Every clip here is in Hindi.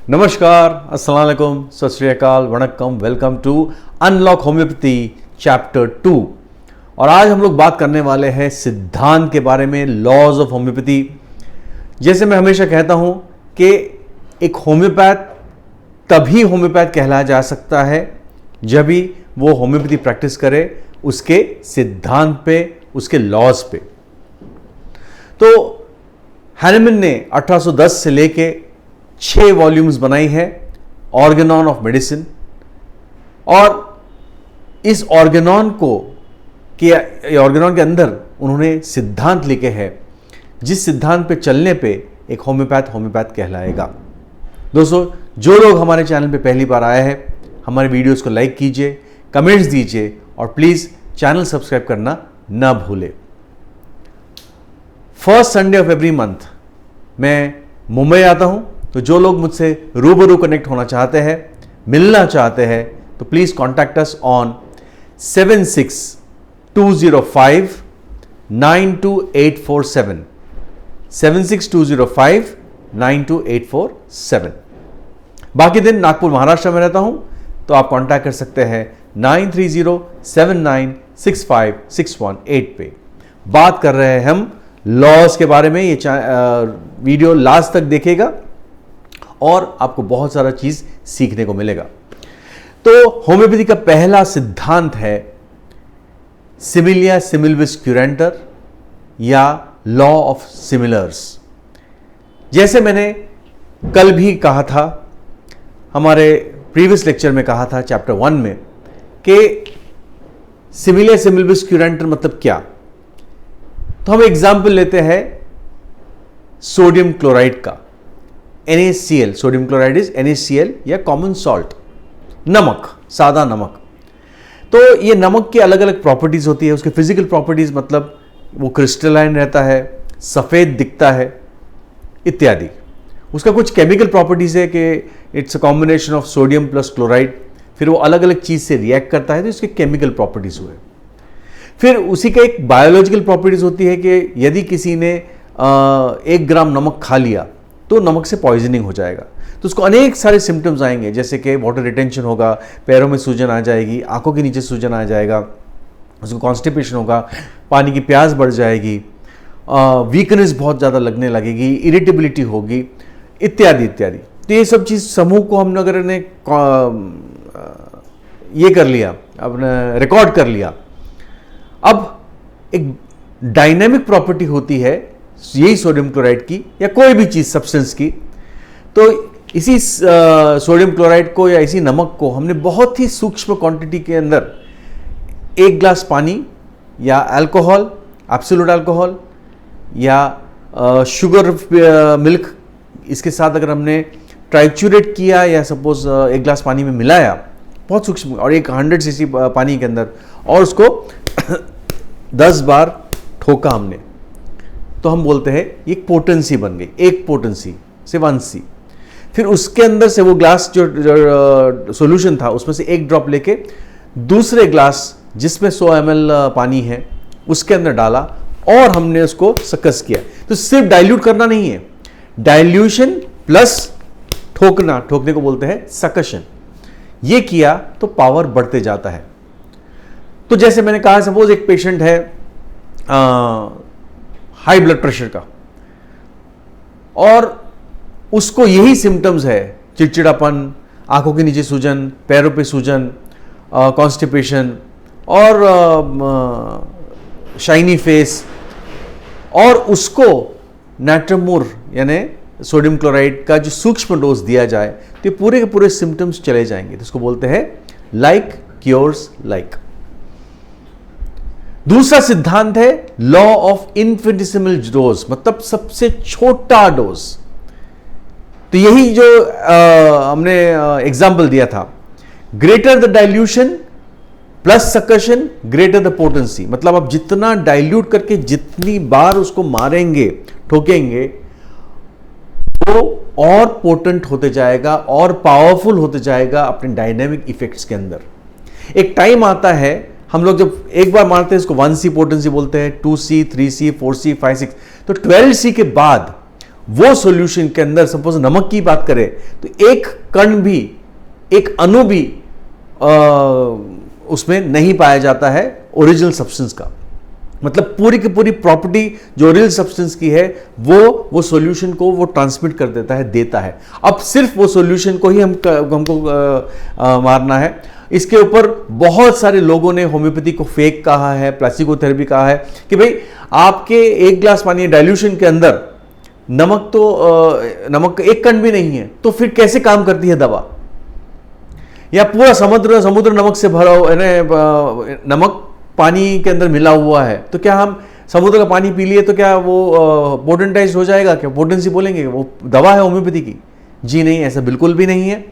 नमस्कार, अस्सलाम वालेकुम, सत श्री अकाल, वणक्कम, welcome to unlock homeopathy chapter 2। और आज हम लोग बात करने वाले हैं सिद्धांत के बारे में, लॉज ऑफ होम्योपैथी। जैसे मैं हमेशा कहता हूं कि एक होम्योपैथ तभी होम्योपैथ कहलाया जा सकता है जब भी वो होम्योपैथी प्रैक्टिस करे उसके सिद्धांत पे, उसके लॉज पे। तो हैनेमन ने 1810 से लेके 6 वॉल्यूम्स बनाई है ऑर्गेनॉन ऑफ मेडिसिन। और इस ऑर्गेनॉन के अंदर उन्होंने सिद्धांत लिखे हैं, जिस सिद्धांत पे चलने पे एक होम्योपैथ कहलाएगा। दोस्तों, जो लोग हमारे चैनल पे पहली बार आए हैं, हमारे वीडियोस को लाइक कीजिए, कमेंट्स दीजिए और प्लीज चैनल सब्सक्राइब करना ना भूले। First Sunday off every month मैं मुंबई आता हूं, तो जो लोग मुझसे रूबरू कनेक्ट होना चाहते हैं, मिलना चाहते हैं, तो प्लीज कॉन्टैक्ट अस ऑन 7620592847 7620592847। बाकी दिन नागपुर महाराष्ट्र में रहता हूं, तो आप कांटेक्ट कर सकते हैं 9307965618 पे। बात कर रहे हैं हम लॉज के बारे में। ये वीडियो लास्ट तक देखिएगा और आपको बहुत सारा चीज सीखने को मिलेगा। तो होम्योपैथी का पहला सिद्धांत है सिमिलिया सिमिलविस क्यूरेंटर या लॉ ऑफ सिमिलर्स। जैसे मैंने कल भी कहा था, हमारे प्रीवियस लेक्चर में कहा था चैप्टर 1 में, कि सिमिलिया सिमिलविस क्यूरेंटर मतलब क्या। तो हम एग्जाम्पल लेते हैं सोडियम क्लोराइड का, NaCl। Sodium chloride is NaCl या कॉमन सॉल्ट, नमक, सादा नमक। तो ये नमक की अलग अलग प्रॉपर्टीज होती है। उसके फिजिकल प्रॉपर्टीज मतलब वो क्रिस्टलाइन रहता है, सफेद दिखता है इत्यादि। उसका कुछ केमिकल प्रॉपर्टीज है कि it's a combination of sodium plus chloride, फिर वो अलग अलग चीज से रिएक्ट करता है, तो इसके केमिकल प्रॉपर्टीज हुए। फिर उसी का एक बायोलॉजिकल प्रॉपर्टीज होती है कि यदि किसी ने 1 ग्राम नमक खा लिया तो नमक से पॉइजनिंग हो जाएगा। तो उसको अनेक सारे सिम्टम्स आएंगे, जैसे कि वाटर रिटेंशन होगा, पैरों में सूजन आ जाएगी, आंखों के नीचे सूजन आ जाएगा, उसको कॉन्स्टिपेशन होगा, पानी की प्यास बढ़ जाएगी, वीकनेस बहुत ज़्यादा लगने लगेगी, इरिटेबिलिटी होगी, इत्यादि इत्यादि। तो ये सब चीज़ समूह को हम अगर ने ये कर लिया, अपने रिकॉर्ड कर लिया। अब एक डायनेमिक प्रॉपर्टी होती है यही सोडियम क्लोराइड की या कोई भी चीज सब्सटेंस की। तो इसी सोडियम क्लोराइड को या इसी नमक को हमने बहुत ही सूक्ष्म क्वांटिटी के अंदर 1 ग्लास पानी या अल्कोहल, एब्सोल्यूट अल्कोहल या शुगर मिल्क, इसके साथ अगर हमने ट्राइचुरेट किया या सपोज 1 ग्लास पानी में मिलाया, बहुत सूक्ष्म, और एक 100 सीसी पानी के अंदर, और उसको 10 बार ठोका हमने, तो हम बोलते हैं एक पोटेंसी बन गई, एक पोटेंसी से 1C। फिर उसके अंदर से वो ग्लास जो सॉल्यूशन था उसमें से 1 ड्रॉप लेके दूसरे ग्लास जिसमें 100 ml पानी है उसके अंदर डाला और हमने उसको सकस किया। तो सिर्फ डाइल्यूट करना नहीं है, डाइल्यूशन प्लस ठोकने को बोलते हैं सकशन। ये किया तो पावर बढ़ते जाता है। तो जैसे मैंने कहा, सपोज एक पेशेंट है हाई ब्लड प्रेशर का, और उसको यही सिम्टम्स है, चिड़चिड़ापन, आंखों के नीचे सूजन, पैरों पे सूजन, कॉन्स्टिपेशन और शाइनी फेस, और उसको नाट्रमोर यानी सोडियम क्लोराइड का जो सूक्ष्म डोज दिया जाए तो ये पूरे के पूरे सिम्टम्स चले जाएंगे। तो इसको बोलते हैं लाइक क्योर्स लाइक। दूसरा सिद्धांत है लॉ ऑफ इन्फिनिटेसिमल डोज, मतलब सबसे छोटा डोज। तो यही जो हमने एग्जांपल दिया था, greater the dilution plus succussion greater the potency, मतलब आप जितना डाइल्यूट करके जितनी बार उसको मारेंगे, ठोकेंगे, वो और पोटेंट होते जाएगा और पावरफुल होते जाएगा अपने डायनेमिक इफेक्ट्स के अंदर। एक टाइम आता है, हम लोग जब एक बार मारते हैं इसको 1C पोटेंसी बोलते हैं, 2C, 3C, 4C, 5, 6, तो 12C के बाद वो सॉल्यूशन के अंदर सपोज नमक की बात करें तो एक कण भी, एक अणु भी उसमें नहीं पाया जाता है ओरिजिनल सब्सटेंस का। मतलब पूरी की पूरी प्रॉपर्टी जो ओरिजिनल सब्सटेंस की है वो सॉल्यूशन को वो ट्रांसमिट कर देता है, देता है। अब सिर्फ वो सॉल्यूशन को ही हमको मारना है। इसके ऊपर बहुत सारे लोगों ने होम्योपैथी को फेक कहा है, प्लासिबो थेरेपी कहा है कि भाई आपके एक ग्लास पानी डाइल्यूशन के अंदर नमक एक कण भी नहीं है, तो फिर कैसे काम करती है दवा? या पूरा समुद्र नमक से भरा हुआ है, नमक पानी के अंदर मिला हुआ है, तो क्या हम समुद्र का पानी पी लिए तो क्या वो पोटेंटाइज हो जाएगा? क्या पोटेंसी बोलेंगे वो दवा है होम्योपैथी की? जी नहीं, ऐसा बिल्कुल भी नहीं है।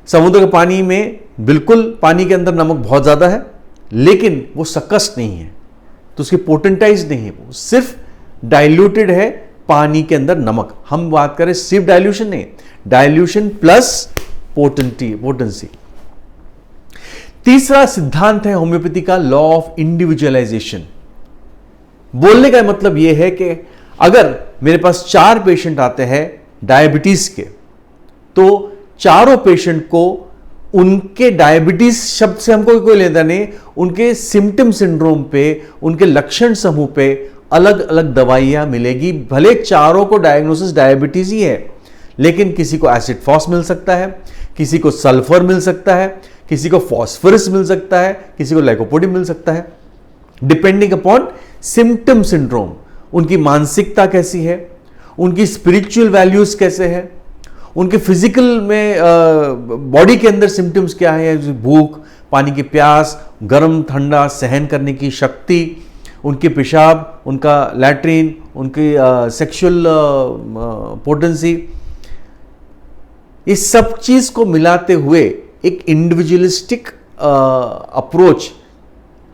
समुद्र के पानी में बिल्कुल पानी के अंदर नमक बहुत ज्यादा है, लेकिन वो सकस नहीं है, तो उसकी पोटेंटाइज नहीं है, वो सिर्फ डाइल्यूटेड है पानी के अंदर नमक। हम बात करें सिर्फ डाइल्यूशन नहीं, डाइल्यूशन प्लस पोटेंसी। तीसरा सिद्धांत है होम्योपैथी का, लॉ ऑफ इंडिविजुअलाइजेशन। बोलने का मतलब यह है कि अगर मेरे पास 4 पेशेंट आते हैं डायबिटीज के, तो चारों पेशेंट को उनके डायबिटीज शब्द से हमको कोई लेना नहीं, उनके सिम्टम सिंड्रोम पे, उनके लक्षण समूह पे अलग अलग दवाइयां मिलेगी। भले चारों को डायग्नोसिस डायबिटीज ही है, लेकिन किसी को एसिड फॉस मिल सकता है, किसी को सल्फर मिल सकता है, किसी को फॉस्फोरस मिल सकता है, किसी को लाइकोपोडिन मिल सकता है, डिपेंडिंग अपॉन सिम्टम सिंड्रोम। उनकी मानसिकता कैसी है, उनकी स्पिरिचुअल वैल्यूज कैसे है, उनके फिजिकल में बॉडी के अंदर सिम्टम्स क्या है, भूख, पानी की प्यास, गर्म ठंडा सहन करने की शक्ति, उनके पेशाब, उनका लैट्रिन, उनकी सेक्सुअल पोटेंसी, इस सब चीज को मिलाते हुए एक इंडिविजुअलिस्टिक अप्रोच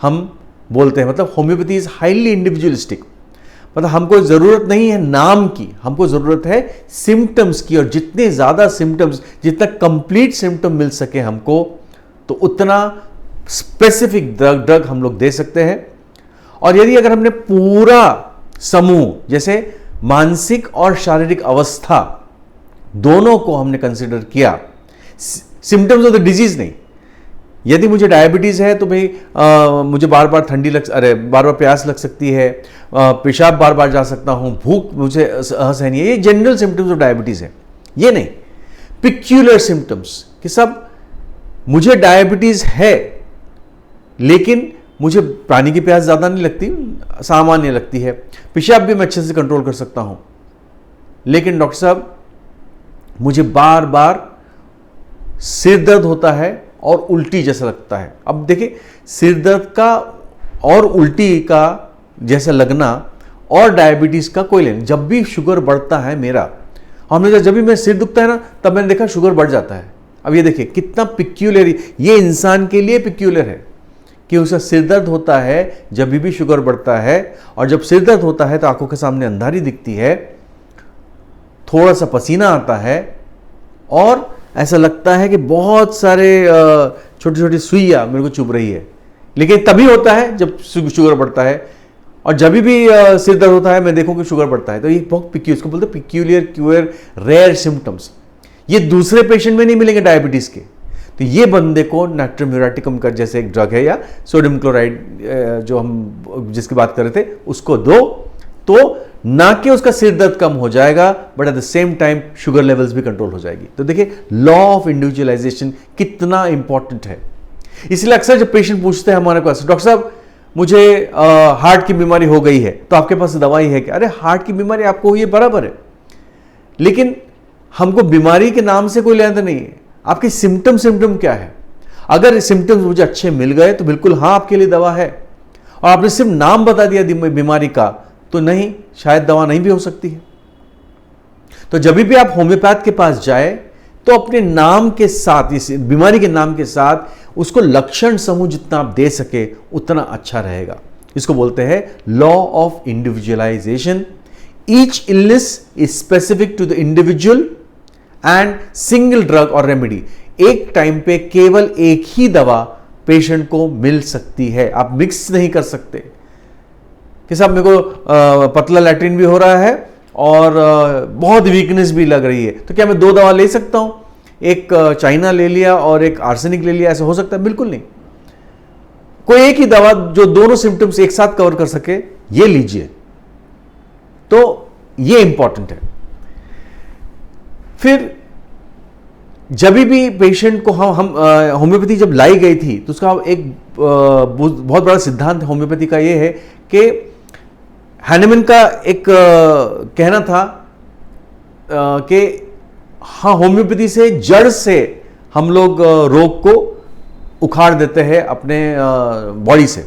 हम बोलते हैं। मतलब होम्योपैथी इज हाईली इंडिविजुअलिस्टिक। मतलब हमको जरूरत नहीं है नाम की, हमको जरूरत है सिम्टम्स की, और जितने ज्यादा सिम्टम्स, जितना कंप्लीट सिम्टम मिल सके हमको, तो उतना स्पेसिफिक ड्रग हम लोग दे सकते हैं। और यदि अगर हमने पूरा समूह, जैसे मानसिक और शारीरिक अवस्था दोनों को हमने कंसिडर किया, सिम्टम्स ऑफ द डिजीज नहीं। यदि मुझे डायबिटीज है तो भाई मुझे बार बार बार बार प्यास लग सकती है, पेशाब बार बार जा सकता हूं, भूख मुझे असहनीय है, ये जनरल सिम्टम्स ऑफ डायबिटीज है। ये नहीं, पिक्यूलर सिम्टम्स कि सब मुझे डायबिटीज है, लेकिन मुझे पानी की प्यास ज्यादा नहीं लगती, सामान्य लगती है, पेशाब भी मैं अच्छे से कंट्रोल कर सकता हूं, लेकिन डॉक्टर साहब मुझे बार बार सिर दर्द होता है और उल्टी जैसा लगता है। अब देखिए, सिर दर्द का और उल्टी का जैसा लगना और डायबिटीज का कोई लेना। जब भी शुगर बढ़ता है मेरा, हमने जब भी मेरा सिर दुखता है ना, तब मैंने देखा शुगर बढ़ जाता है। अब ये देखिए कितना पिक्यूलर, ये इंसान के लिए पिक्यूलर है कि उसका सिर दर्द होता है जब भी शुगर बढ़ता है, और जब सिर दर्द होता है तो आंखों के सामने अंधारी दिखती है, थोड़ा सा पसीना आता है, और ऐसा लगता है कि बहुत सारे छोटी छोटी सुइयां मेरे को चुभ रही है। लेकिन तभी होता है जब शुगर बढ़ता है, और जब भी सिर दर्द होता है मैं देखूं कि शुगर बढ़ता है। तो ये बहुत इसको बोलते हैं पिक्यूलियर क्यूअर रेयर सिम्टम्स। ये दूसरे पेशेंट में नहीं मिलेंगे डायबिटीज के। तो ये बंदे को नाइट्रम म्यूराटिकम का जैसे एक ड्रग है, या सोडियम क्लोराइड जो हम जिसकी बात कर रहे थे, उसको दो, तो ना कि उसका सिर दर्द कम हो जाएगा, but at the same time sugar levels भी कंट्रोल हो जाएगी। तो देखिए लॉ ऑफ इंडिविजुअलाइजेशन कितना इंपॉर्टेंट है। इसलिए अक्सर जब पेशेंट पूछते हैं हमारे पास, डॉक्टर साहब मुझे हार्ट की बीमारी हो गई है, तो आपके पास दवाई है क्या? अरे हार्ट की बीमारी आपको हुई है बराबर है, लेकिन हमको बीमारी के नाम से कोई लेना नहीं है, आपके सिम्टम क्या है। अगर सिम्टम्स मुझे अच्छे मिल गए तो बिल्कुल हाँ आपके लिए दवा है, और आपने सिर्फ नाम बता दिया बीमारी का, तो नहीं, शायद दवा नहीं भी हो सकती है। तो जब भी आप होम्योपैथ के पास जाए तो अपने नाम के साथ, इस बीमारी के नाम के साथ उसको लक्षण समूह जितना आप दे सके उतना अच्छा रहेगा। इसको बोलते हैं law of individualisation. Each illness is specific to the individual and single drug और रेमेडी। एक टाइम पे केवल एक ही दवा पेशेंट को मिल सकती है, आप मिक्स नहीं कर सकते कि साहब मेरे को पतला लैट्रिन भी हो रहा है और बहुत वीकनेस भी लग रही है, तो क्या मैं 2 दवा ले सकता हूं? एक चाइना ले लिया और एक आर्सेनिक ले लिया, ऐसा हो सकता है? बिल्कुल नहीं। कोई एक ही दवा जो दोनों सिम्टम्स एक साथ कवर कर सके, ये लीजिए। तो ये इंपॉर्टेंट है। फिर जब भी पेशेंट को हम होम्योपैथी जब लाई गई थी, तो उसका एक बहुत बड़ा सिद्धांत होम्योपैथी का ये है कि हैनेमन का एक कहना था कि हाँ, होम्योपैथी से जड़ से हम लोग रोग को उखाड़ देते हैं अपने बॉडी से।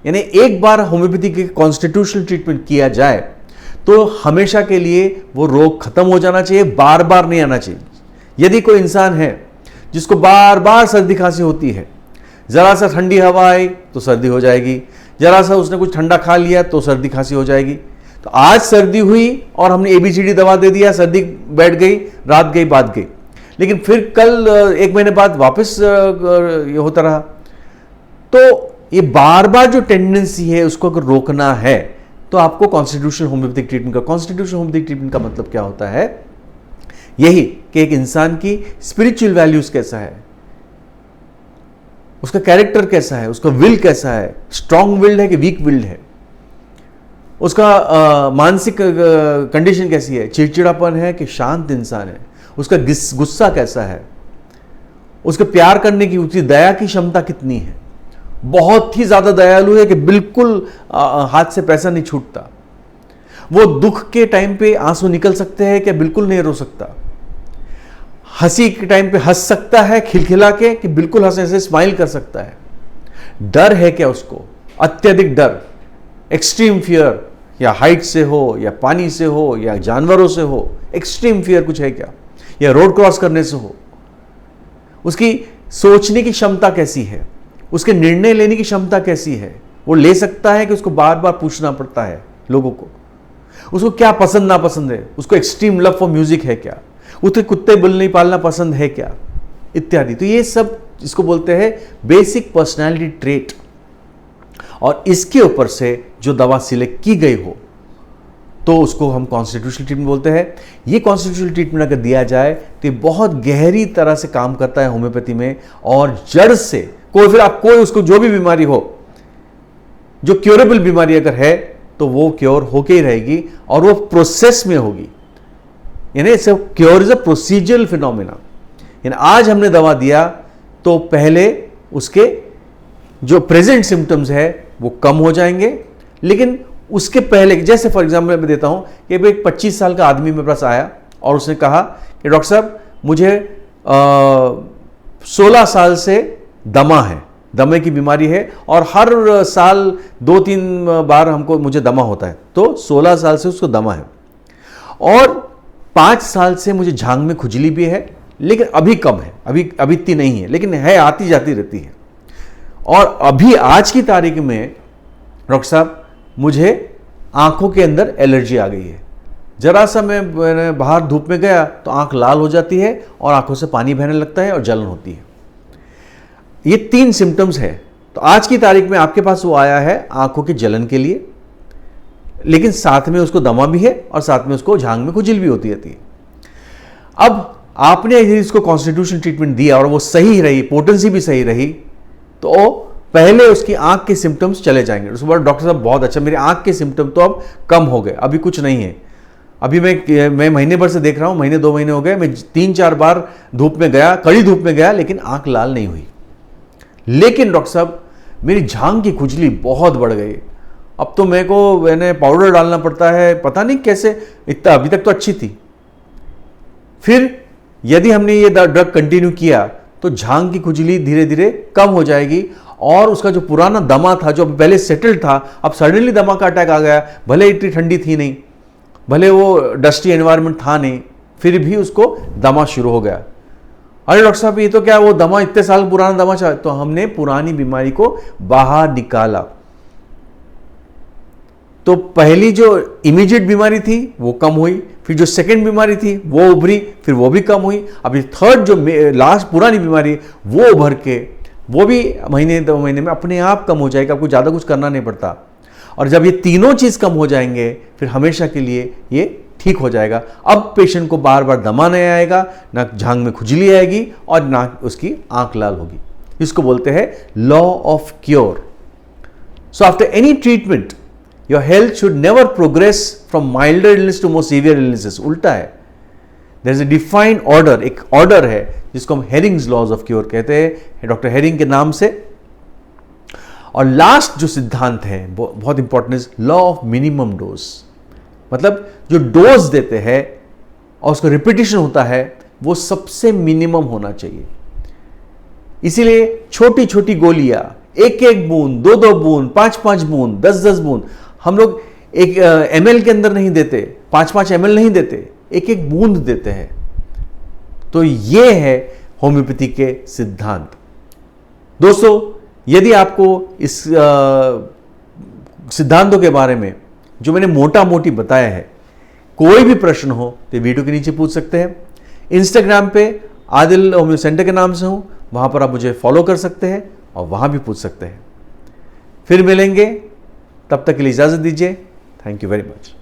यानी एक बार होम्योपैथी के कॉन्स्टिट्यूशनल ट्रीटमेंट किया जाए तो हमेशा के लिए वो रोग खत्म हो जाना चाहिए, बार बार नहीं आना चाहिए। यदि कोई इंसान है जिसको बार बार सर्दी खांसी होती है, जरा सा ठंडी हवा आई तो सर्दी हो जाएगी, जरा सा उसने कुछ ठंडा खा लिया तो सर्दी खांसी हो जाएगी। तो आज सर्दी हुई और हमने ABCD दवा दे दिया, सर्दी बैठ गई, रात गई, बात गई, लेकिन फिर कल 1 महीने बाद वापस ये होता रहा। तो ये बार बार जो टेंडेंसी है उसको अगर रोकना है तो आपको कॉन्स्टिट्यूशनल होम्योपैथिक ट्रीटमेंट का, कॉन्स्टिट्यूशनल होम्योपैथिक ट्रीटमेंट का मतलब क्या होता है? यही कि एक इंसान की स्पिरिचुअल वैल्यूज कैसा है, उसका कैरेक्टर कैसा है, उसका विल कैसा है, स्ट्रांग विल्ड है कि वीक विल्ड है, उसका मानसिक कंडीशन कैसी है, चिड़चिड़ापन है कि शांत इंसान है, उसका गुस्सा कैसा है, उसके प्यार करने की, उसकी दया की क्षमता कितनी है, बहुत ही ज्यादा दयालु है कि बिल्कुल हाथ से पैसा नहीं छूटता, वो दुख के टाइम पे आंसू निकल सकते हैं क्या, बिल्कुल नहीं रो सकता, हंसी के टाइम पे हंस सकता है खिलखिला के कि बिल्कुल हंसे से स्माइल कर सकता है, डर है क्या उसको, अत्यधिक डर, एक्सट्रीम फियर, या हाइट से हो या पानी से हो या जानवरों से हो, एक्सट्रीम फियर कुछ है क्या, या रोड क्रॉस करने से हो, उसकी सोचने की क्षमता कैसी है, उसके निर्णय लेने की क्षमता कैसी है, वो ले सकता है कि उसको बार बार पूछना पड़ता है लोगों को, उसको क्या पसंद नापसंद है, उसको एक्सट्रीम लव फॉर म्यूजिक है क्या, उसे कुत्ते बिल्ली पालना पसंद है क्या, इत्यादि। तो ये सब इसको बोलते हैं बेसिक पर्सनालिटी ट्रेट। और इसके ऊपर से जो दवा सिलेक्ट की गई हो तो उसको हम कॉन्स्टिट्यूशनल ट्रीटमेंट बोलते हैं। ये कॉन्स्टिट्यूशनल ट्रीटमेंट अगर दिया जाए तो ये बहुत गहरी तरह से काम करता है होम्योपैथी में, और जड़ से फिर आप कोई उसको जो भी बीमारी हो, जो क्योरेबल बीमारी अगर है तो वो क्योर होके ही रहेगी और वो प्रोसेस में होगी। यानी cure is a procedural phenomena. यानी आज हमने दवा दिया तो पहले उसके जो प्रेजेंट सिम्टम्स है वो कम हो जाएंगे, लेकिन उसके पहले, जैसे फॉर एग्जाम्पल मैं देता हूं कि एक 25 साल का आदमी मेरे पास आया और उसने कहा कि डॉक्टर साहब मुझे 16 साल से दमा है, दमे की बीमारी है और हर साल 2-3 बार मुझे दमा होता है। तो 16 साल से उसको दमा है और 5 साल से मुझे झांग में खुजली भी है, लेकिन अभी कम है, अभी इतनी नहीं है, लेकिन है, आती जाती रहती है। और अभी आज की तारीख में डॉक्टर साहब मुझे आंखों के अंदर एलर्जी आ गई है, जरा सा मैंने बाहर धूप में गया तो आंख लाल हो जाती है और आंखों से पानी बहने लगता है और जलन होती है। ये 3 सिम्टम्स है। तो आज की तारीख में आपके पास वो आया है आंखों की जलन के लिए, लेकिन साथ में उसको दमा भी है और साथ में उसको झांग में खुजली भी होती रहती है। अब आपने यदि इसको कॉन्स्टिट्यूशनल ट्रीटमेंट दिया और वो सही रही, पोटेंसी भी सही रही, तो पहले उसकी आंख के सिम्टम्स चले जाएंगे। उसके बाद डॉक्टर साहब बहुत अच्छा, मेरे आंख के सिम्टम तो अब कम हो गए, अभी कुछ नहीं है, अभी मैं महीने भर से देख रहा हूं, महीने 2 महीने हो गए, मैं 3-4 बार धूप में गया, कड़ी धूप में गया, लेकिन आंख लाल नहीं हुई। लेकिन डॉक्टर साहब मेरी झांग की खुजली बहुत बढ़ गई, अब तो मैंने पाउडर डालना पड़ता है, पता नहीं कैसे, इतना अभी तक तो अच्छी थी। फिर यदि हमने ये ड्रग कंटिन्यू किया तो झांग की खुजली धीरे धीरे कम हो जाएगी और उसका जो पुराना दमा था, जो पहले सेटल्ड था, अब सडनली दमा का अटैक आ गया, भले इतनी ठंडी थी नहीं, भले वो डस्टी एनवायरनमेंट था नहीं, फिर भी उसको दमा शुरू हो गया। अरे डॉक्टर साहब ये तो क्या, वो दमा इतने साल पुराना दमा था। तो हमने पुरानी बीमारी को बाहर निकाला। तो पहली जो इमीडिएट बीमारी थी वो कम हुई, फिर जो सेकंड बीमारी थी वो उभरी, फिर वो भी कम हुई, अभी थर्ड जो लास्ट पुरानी बीमारी वो उभर के वो भी महीने 2 महीने में अपने आप कम हो जाएगा, आपको ज़्यादा कुछ करना नहीं पड़ता। और जब ये तीनों चीज़ कम हो जाएंगे फिर हमेशा के लिए ये ठीक हो जाएगा। अब पेशेंट को बार बार दमा नहीं आएगा, ना जांघ में खुजली आएगी और ना उसकी आंख लाल होगी। इसको बोलते हैं law of cure. So after any treatment your health should never progress from milder illness to more severe illnesses. उल्टा है, there is a defined order, एक ऑर्डर है जिसको हम हेरिंग्स लॉज ऑफ क्योर कहते हैं, डॉक्टर हेरिंग के नाम से। और लास्ट जो सिद्धांत है बहुत important is law of minimum dose, मतलब जो डोज देते हैं और उसका रिपीटिशन होता है वो सबसे मिनिमम होना चाहिए। इसीलिए छोटी छोटी गोलियां, एक एक बूंद, दो दो बूंद, पांच पांच बूंद, 10-10 बूंद, हम लोग एक ml के अंदर नहीं देते, 5-5 ml नहीं देते, एक एक बूंद देते हैं। तो ये है होम्योपैथी के सिद्धांत। दोस्तों, यदि आपको इस सिद्धांतों के बारे में जो मैंने मोटा मोटी बताया है कोई भी प्रश्न हो तो वीडियो के नीचे पूछ सकते हैं। इंस्टाग्राम पे आदिल होम्यो सेंटर के नाम से हूं, वहां पर आप मुझे फॉलो कर सकते हैं और वहां भी पूछ सकते हैं। फिर मिलेंगे, तब तक के लिए इजाजत दीजिए। Thank you very much.